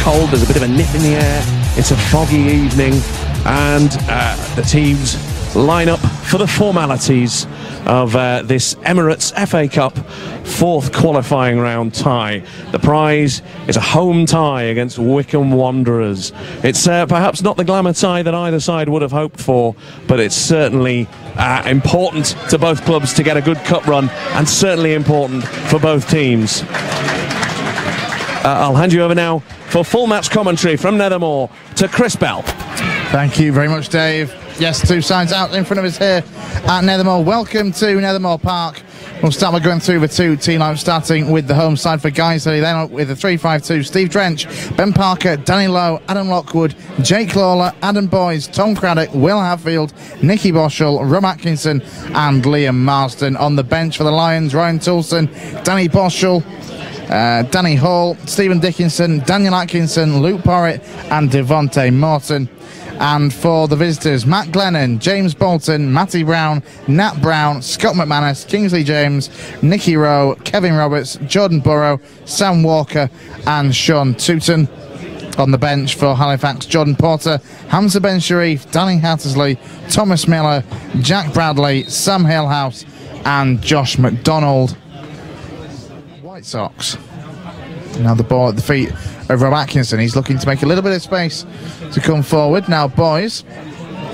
cold, there's a bit of a nip in the air, it's a foggy evening, and the teams line up for the formalities of this Emirates FA Cup 4th qualifying round tie. The prize is a home tie against Wycombe Wanderers. It's perhaps not the glamour tie that either side would have hoped for, but it's certainly important to both clubs to get a good cup run, and certainly important for both teams. I'll hand you over now for full match commentary from Nethermore to Chris Bell. Thank you very much, Dave. Yes, 2 sides out in front of us here at Nethermore. Welcome to Nethermore Park. We'll start by going through the 2 team lineups, starting with the home side for Guiseley. Then up with the 3-5-2, Steve Drench, Ben Parker, Danny Lowe, Adam Lockwood, Jake Lawler, Adam Boys, Tom Craddock, Will Hadfield, Nicky Boschel, Rob Atkinson and Liam Marsden. On the bench for the Lions, Ryan Toulson, Danny Boschel, Danny Hall, Stephen Dickinson, Daniel Atkinson, Luke Porritt and Devontae Morton. And for the visitors, Matt Glennon, James Bolton, Matty Brown, Nat Brown, Scott McManus, Kingsley James, Nicky Rowe, Kevin Roberts, Jordan Burrow, Sam Walker and Sean Tooten. On the bench for Halifax, Jordan Porter, Hamza Ben Sharif, Danny Hattersley, Thomas Miller, Jack Bradley, Sam Hillhouse and Josh McDonald. White Sox. Now the ball at the feet of Rob Atkinson. He's looking to make a little bit of space to come forward. Now Boys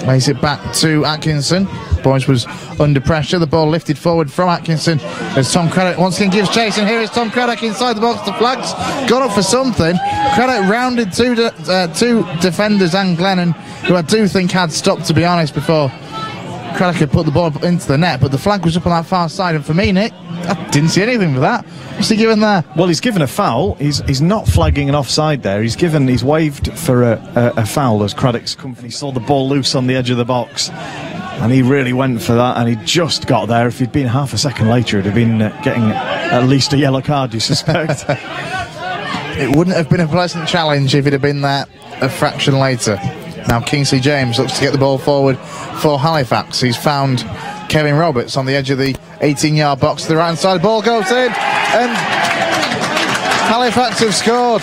lays it back to Atkinson. Boys was under pressure. The ball lifted forward from Atkinson as Tom Craddock once again gives chase. And here is Tom Craddock inside the box. The flag's gone up for something. Craddock rounded two defenders and Glennon, who I do think had stopped, to be honest, before Craddock had put the ball into the net. But the flag was up on that far side. And for me, Nick, I didn't see anything for that. What's he given there? Well, he's given a foul. He's not flagging an offside there. He's waved for a foul as Craddock's come. He saw the ball loose on the edge of the box, and he really went for that. And he just got there. If he'd been half a second later, he'd have been getting at least a yellow card, you suspect. It wouldn't have been a pleasant challenge if it had been there a fraction later. Now Kingsley James looks to get the ball forward for Halifax. He's found Kevin Roberts on the edge of the 18-yard box to the right hand side. The ball goes in and Halifax have scored.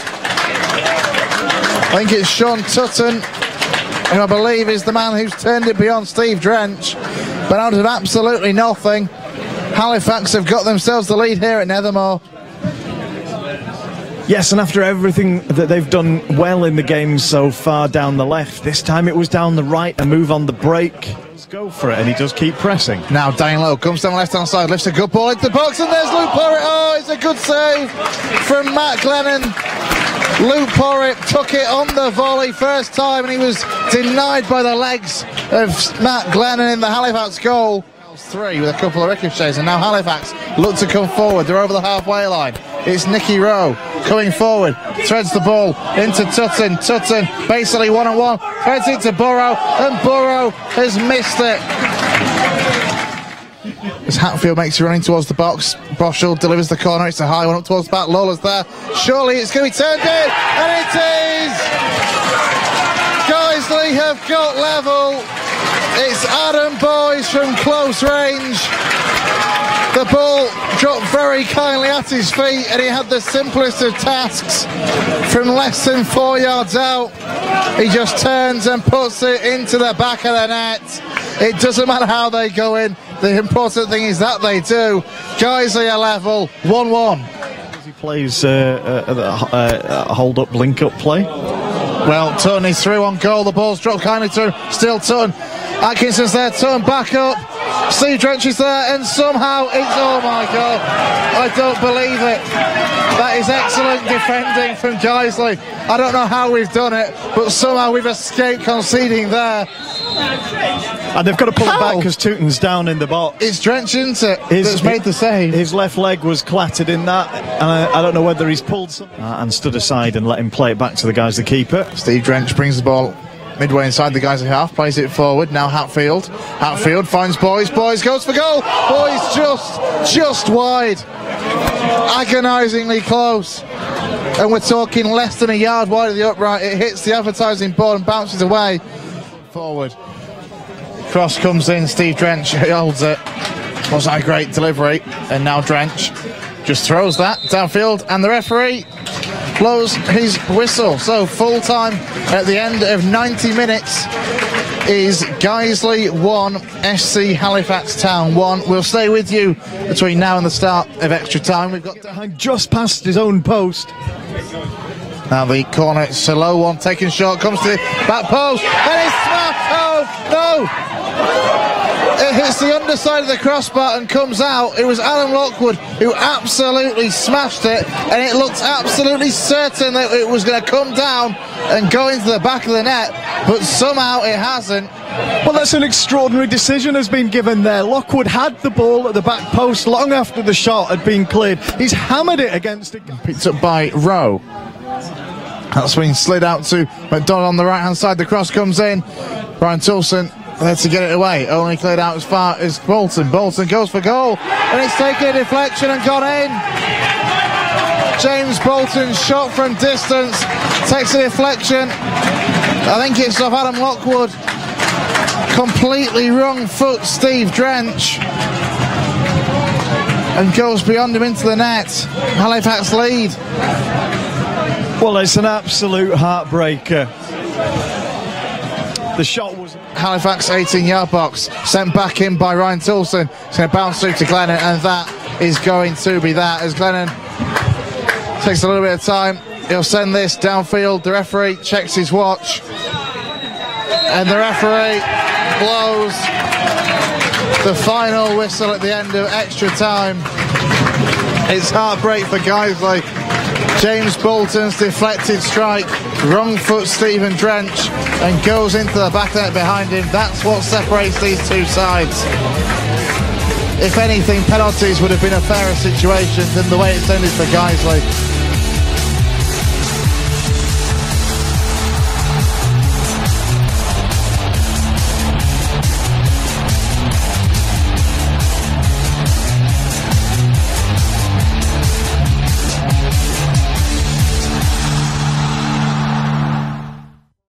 I think it's Sean Tooten, who I believe is the man who's turned it beyond Steve Drench. But out of absolutely nothing, Halifax have got themselves the lead here at Nethermore. Yes, and after everything that they've done well in the game so far down the left, this time it was down the right, a move on the break. Let's go for it, and he does keep pressing. Now Danny Lowe comes down the left-hand side, lifts a good ball into the box, and there's Luke Porritt. Oh, it's a good save from Matt Glennon. Luke Porritt took it on the volley first time, and he was denied by the legs of Matt Glennon in the Halifax goal. 3 with a couple of ricochets, and now Halifax look to come forward. They're over the halfway line. It's Nicky Rowe coming forward, threads the ball into Tooten. Tooten basically 1-on-1, threads it to Burrow, and Burrow has missed it. As Hatfield makes a running towards the box, Boschel delivers the corner. It's a high one up towards the back. Lawler's there. Surely it's going to be turned in, and it is! Guiseley have got level. It's Adam Boys from close range. The ball dropped very kindly at his feet, and he had the simplest of tasks from less than 4 yards out. He just turns and puts it into the back of the net. It doesn't matter how they go in. The important thing is that they do. Guiseley are level, 1-1. He plays a hold-up, link-up play. Well, Tony's through on goal. The ball's dropped kindly through. Still Tun. Atkinson's there. Tun back up. Steve Drench is there, and somehow it's, oh my God, I don't believe it. That is excellent defending from Guiseley. I don't know how we've done it, but somehow we've escaped conceding there. And they've got to pull it back because Tooten's down in the box. It's Drench, isn't it, that's made the save. His left leg was clattered in that, and I don't know whether he's pulled something and stood aside and let him play it back to the guys, the keeper. Steve Drench brings the ball midway inside the Guiseley half, plays it forward. Now Hatfield finds Boys. Boys goes for goal. Boys just wide, agonisingly close, and we're talking less than a yard wide of the upright. It hits the advertising board and bounces away. Forward, cross comes in. Steve Drench holds it. Was that a great delivery? And now Drench just throws that downfield, and the referee blows his whistle. So full time at the end of 90 minutes is Guiseley 1, FC Halifax Town 1. We'll stay with you between now and the start of extra time. We've got just past his own post. Now the corner, it's a low one, taking short, comes to the back post, and it's smashed! Oh, no! It hits the underside of the crossbar and comes out. It was Alan Lockwood who absolutely smashed it, and it looked absolutely certain that it was going to come down and go into the back of the net, but somehow it hasn't. Well, that's an extraordinary decision has been given there. Lockwood had the ball at the back post long after the shot had been cleared. He's hammered it against it. Picked up by Rowe. That's been slid out to McDonald on the right-hand side. The cross comes in. Brian Toulson there to get it away. Only cleared out as far as Bolton. Bolton goes for goal, and it's taken a deflection and gone in. James Bolton's shot from distance takes a deflection. I think it's off Adam Lockwood. Completely wrong foot Steve Drench, and goes beyond him into the net. Halifax lead. Well, it's an absolute heartbreaker. The shot was Halifax 18-yard box, sent back in by Ryan Toulson. It's going to bounce through to Glennon, and that is going to be that, as Glennon takes a little bit of time. He'll send this downfield. The referee checks his watch, and the referee blows the final whistle at the end of extra time. It's heartbreak for Guiseley. James Bolton's deflected strike, wrong foot Stephen Drench, and goes into the back net behind him. That's what separates these two sides. If anything, penalties would have been a fairer situation than the way it's ended for Guiseley.